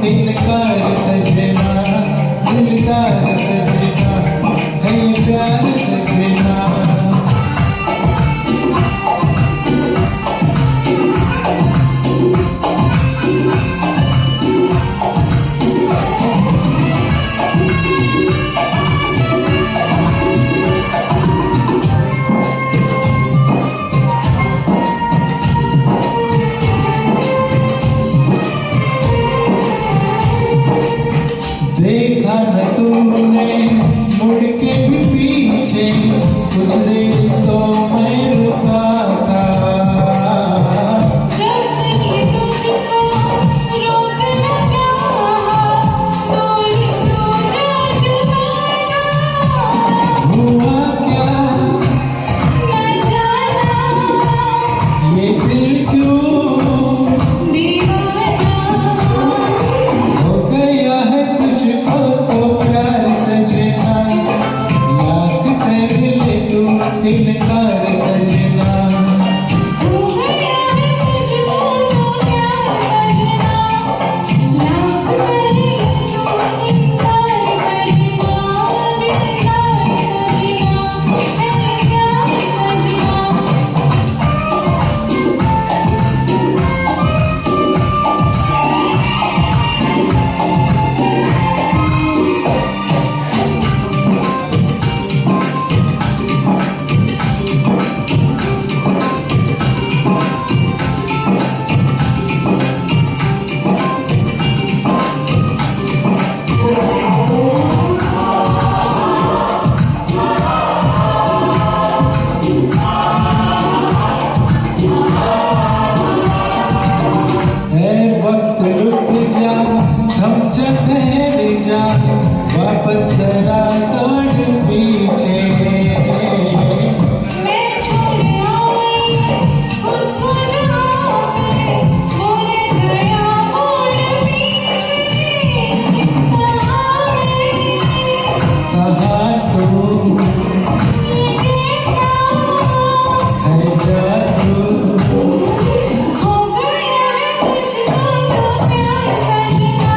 इनकार सजना, दिलदार सजना, है ये प्यार सजना। देखा न तूने मुड़ के भी पीछे, कुछ देर तो मैं रुका था। जब मैंने तुझको रोकना चाहा, तो जा चुका था। हुआ क्या न जाना ये दिल क्यों दीवाना हो गया है तुझको तो प्यार सजना, याद कर ले तू इनकार सजना। हो गया है तुझको तो प्यार सजना, याद कर ले तू इनकार सजना, दिलदार सजना, है प्यार सजना। है वक्त रुक जा, थम जा, ठहर जा, वापस जरा लौट पीछे। मैं छोड़ आई खुद को जहाँ पे, बोले गया मोड़ पीछे। कहाँ कहाँ तू ये कैसा है जादू, हो गया है तुझको तो प्यार सजना,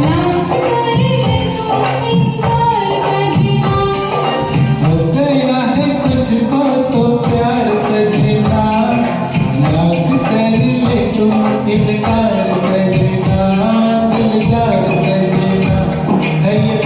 याद कर ले तू इनकार सजना। हो गया है तुझको तो प्यार सजना, याद कर ले तू इनकार सजना, दिलदार सजना, है ये